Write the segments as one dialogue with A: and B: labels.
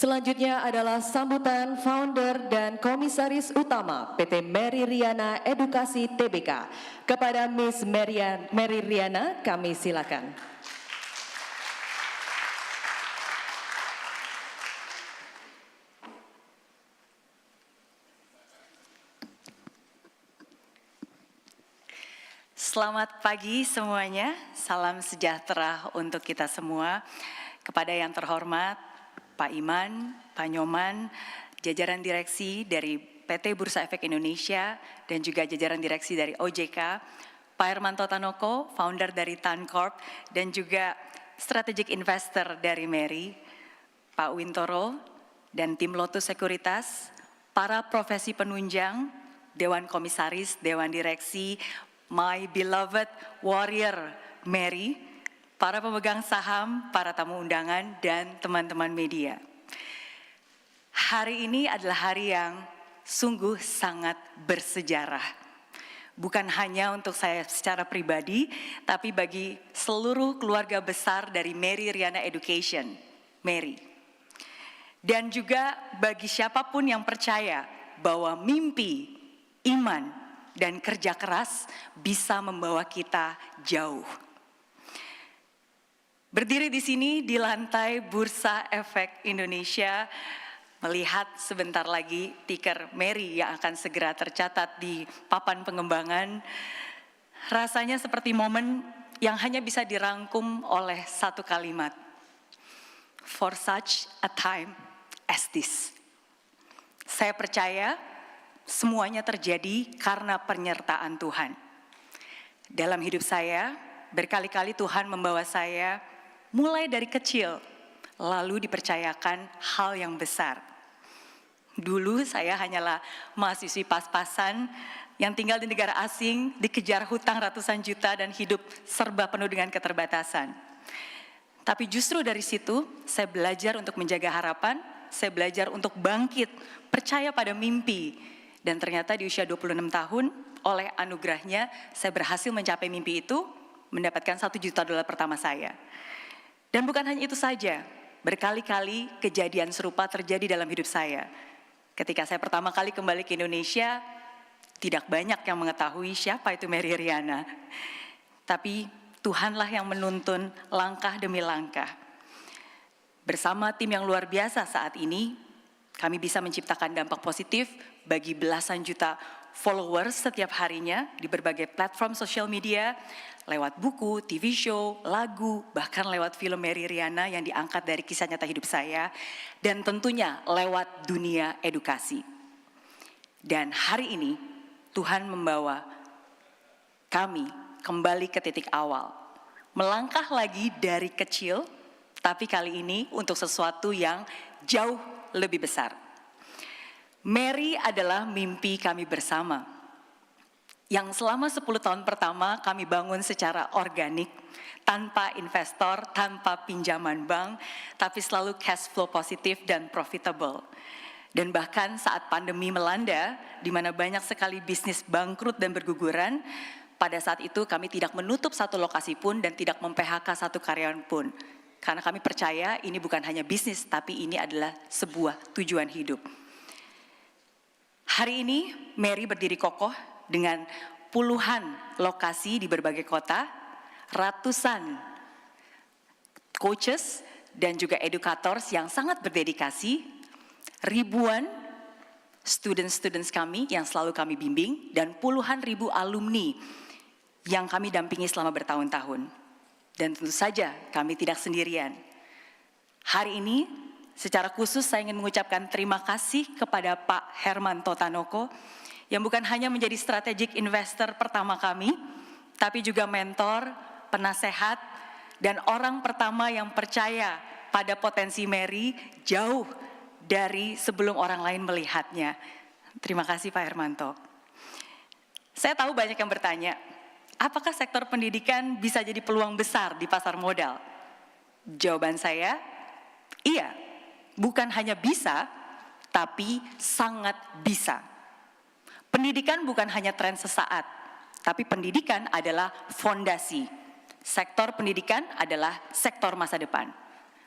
A: Selanjutnya adalah sambutan founder dan komisaris utama PT Mary Riana Edukasi Tbk. Kepada Miss Mary Riana, kami silakan.
B: Selamat pagi semuanya, salam sejahtera untuk kita semua. Kepada yang terhormat, Pak Iman, Pak Nyoman, jajaran direksi dari PT Bursa Efek Indonesia, dan juga jajaran direksi dari OJK, Pak Hermanto Tanoko, founder dari TanCorp, dan juga strategic investor dari Mary, Pak Wintoro, dan tim Lotus Sekuritas, para profesi penunjang, Dewan Komisaris, Dewan Direksi, my beloved warrior Mary, para pemegang saham, para tamu undangan, dan teman-teman media. Hari ini adalah hari yang sungguh sangat bersejarah. Bukan hanya untuk saya secara pribadi, tapi bagi seluruh keluarga besar dari Mary Riana Education, Mary. Dan juga bagi siapapun yang percaya bahwa mimpi, iman, dan kerja keras bisa membawa kita jauh. Berdiri di sini di lantai Bursa Efek Indonesia, melihat sebentar lagi tiker Mary yang akan segera tercatat di papan pengembangan, rasanya seperti momen yang hanya bisa dirangkum oleh satu kalimat. For such a time as this. Saya percaya semuanya terjadi karena penyertaan Tuhan. Dalam hidup saya, berkali-kali Tuhan membawa saya mulai dari kecil, lalu dipercayakan hal yang besar. Dulu saya hanyalah mahasiswi pas-pasan yang tinggal di negara asing, dikejar hutang ratusan juta dan hidup serba penuh dengan keterbatasan. Tapi justru dari situ, saya belajar untuk menjaga harapan, saya belajar untuk bangkit, percaya pada mimpi. Dan ternyata di usia 26 tahun, oleh anugerahnya, saya berhasil mencapai mimpi itu, mendapatkan $1 juta pertama saya. Dan bukan hanya itu saja, berkali-kali kejadian serupa terjadi dalam hidup saya. Ketika saya pertama kali kembali ke Indonesia, tidak banyak yang mengetahui siapa itu Mary Riana. Tapi Tuhanlah yang menuntun langkah demi langkah. Bersama tim yang luar biasa saat ini, kami bisa menciptakan dampak positif bagi belasan juta followers setiap harinya di berbagai platform sosial media, lewat buku, TV show, lagu, bahkan lewat film Mary Riana yang diangkat dari kisah nyata hidup saya, dan tentunya lewat dunia edukasi. Dan hari ini Tuhan membawa kami kembali ke titik awal, melangkah lagi dari kecil, tapi kali ini untuk sesuatu yang jauh lebih besar. Mary adalah mimpi kami bersama, yang selama 10 tahun pertama kami bangun secara organik, tanpa investor, tanpa pinjaman bank, tapi selalu cash flow positif dan profitable. Dan bahkan saat pandemi melanda, di mana banyak sekali bisnis bangkrut dan berguguran, pada saat itu kami tidak menutup satu lokasi pun dan tidak mem-PHK satu karyawan pun. Karena kami percaya ini bukan hanya bisnis, tapi ini adalah sebuah tujuan hidup. Hari ini Mary berdiri kokoh dengan puluhan lokasi di berbagai kota, ratusan coaches dan juga educators yang sangat berdedikasi, ribuan students kami yang selalu kami bimbing, dan puluhan ribu alumni yang kami dampingi selama bertahun-tahun. Dan tentu saja kami tidak sendirian. Hari ini secara khusus saya ingin mengucapkan terima kasih kepada Pak Hermanto Tanoko yang bukan hanya menjadi strategic investor pertama kami, tapi juga mentor, penasehat, dan orang pertama yang percaya pada potensi Mary jauh dari sebelum orang lain melihatnya. Terima kasih Pak Hermanto. Saya tahu banyak yang bertanya, apakah sektor pendidikan bisa jadi peluang besar di pasar modal? Jawaban saya, iya. Bukan hanya bisa, tapi sangat bisa. Pendidikan bukan hanya tren sesaat, tapi pendidikan adalah fondasi. Sektor pendidikan adalah sektor masa depan.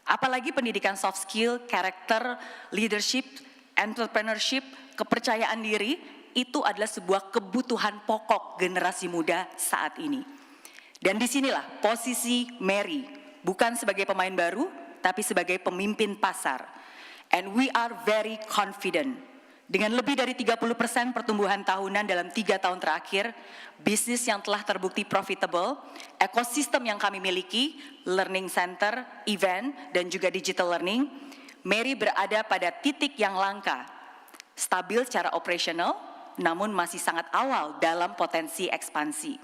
B: Apalagi pendidikan soft skill, karakter, leadership, entrepreneurship, kepercayaan diri, itu adalah sebuah kebutuhan pokok generasi muda saat ini. Dan disinilah posisi Mary, bukan sebagai pemain baru, tapi sebagai pemimpin pasar. And we are very confident. Dengan lebih dari 30% pertumbuhan tahunan dalam 3 tahun terakhir, bisnis yang telah terbukti profitable, ekosistem yang kami miliki, learning center, event, dan juga digital learning, Mary berada pada titik yang langka, stabil secara operasional, namun masih sangat awal dalam potensi ekspansi.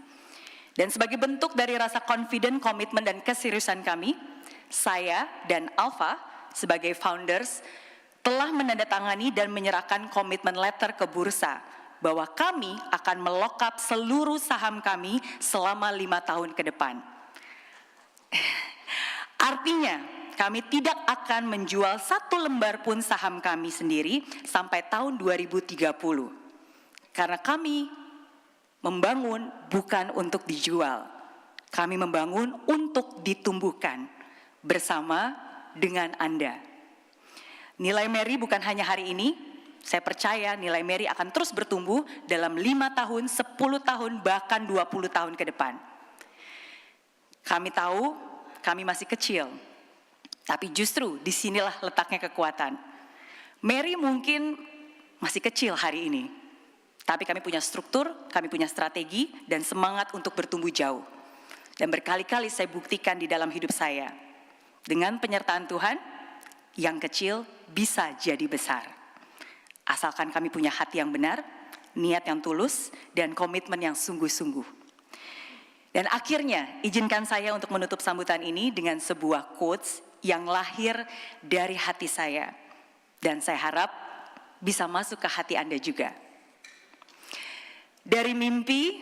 B: Dan sebagai bentuk dari rasa confident, komitmen, dan keseriusan kami, saya dan Alpha sebagai founders telah menandatangani dan menyerahkan komitmen letter ke bursa bahwa kami akan melokap seluruh saham kami selama 5 tahun ke depan. Artinya, kami tidak akan menjual 1 lembar pun saham kami sendiri sampai tahun 2030. Karena kami membangun bukan untuk dijual. Kami membangun untuk ditumbuhkan bersama dengan Anda. Nilai Mary bukan hanya hari ini, saya percaya nilai Mary akan terus bertumbuh dalam 5 tahun, 10 tahun, bahkan 20 tahun ke depan. Kami tahu kami masih kecil, tapi justru disinilah letaknya kekuatan. Mary mungkin masih kecil hari ini, tapi kami punya struktur, kami punya strategi, dan semangat untuk bertumbuh jauh. Dan berkali-kali saya buktikan di dalam hidup saya, dengan penyertaan Tuhan, yang kecil bisa jadi besar. Asalkan kami punya hati yang benar, niat yang tulus, dan komitmen yang sungguh-sungguh. Dan akhirnya, izinkan saya untuk menutup sambutan ini dengan sebuah quotes yang lahir dari hati saya. Dan saya harap bisa masuk ke hati Anda juga. Dari mimpi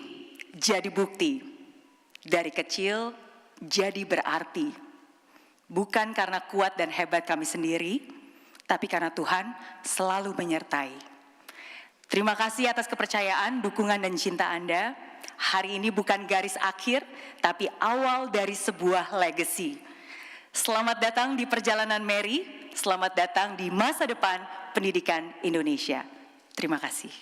B: jadi bukti, dari kecil jadi berarti. Bukan karena kuat dan hebat kami sendiri, tapi karena Tuhan selalu menyertai. Terima kasih atas kepercayaan, dukungan, dan cinta Anda. Hari ini bukan garis akhir, tapi awal dari sebuah legacy. Selamat datang di perjalanan Mary, selamat datang di masa depan pendidikan Indonesia. Terima kasih.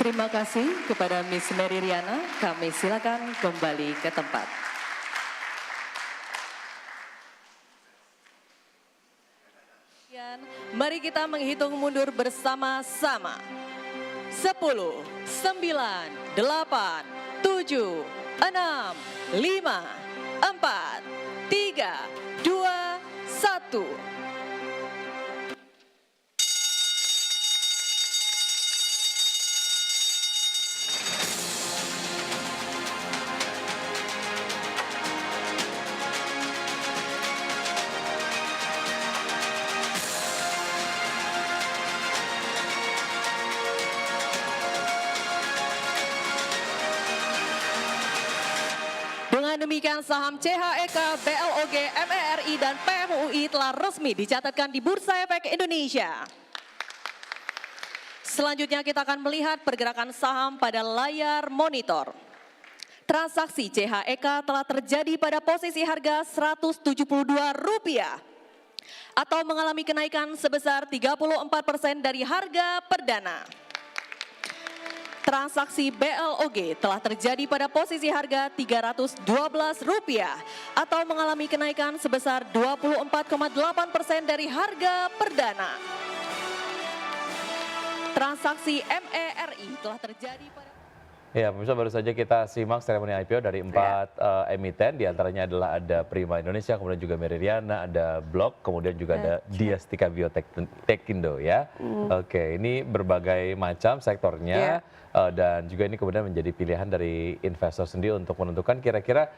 A: Terima kasih kepada Miss Mary Riana. Kami silakan kembali ke tempat. Mari kita menghitung mundur bersama-sama. 10, 9, 8, 7, 6, 5, 4, 3, 2, 1. Dengan demikian saham CHEK, BLOG, MERI, dan PMUI telah resmi dicatatkan di Bursa Efek Indonesia. Selanjutnya kita akan melihat pergerakan saham pada layar monitor. Transaksi CHEK telah terjadi pada posisi harga Rp172 atau mengalami kenaikan sebesar 34% dari harga perdana. Transaksi BLOG telah terjadi pada posisi harga Rp312 atau mengalami kenaikan sebesar 24,8% dari harga perdana. Transaksi MERI telah terjadi pada...
C: Ya, pemirsa, baru saja kita simak seremoni IPO dari 4 emiten, diantaranya adalah ada Prima Indonesia, kemudian juga Mary Riana, ada Blok, kemudian juga ada Diastika Biotekindo ya. Oke, ini berbagai macam sektornya dan juga ini kemudian menjadi pilihan dari investor sendiri untuk menentukan kira-kira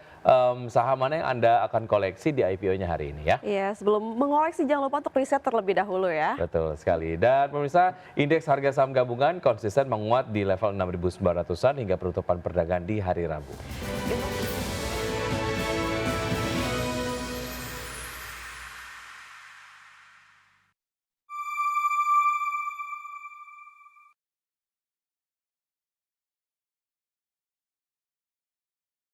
C: saham mana yang Anda akan koleksi di IPO-nya hari ini ya.
D: Iya, sebelum mengoleksi jangan lupa untuk riset terlebih dahulu ya.
C: Betul sekali. Dan pemirsa, indeks harga saham gabungan konsisten menguat di level 6.900-an hingga penutupan perdagangan di hari Rabu.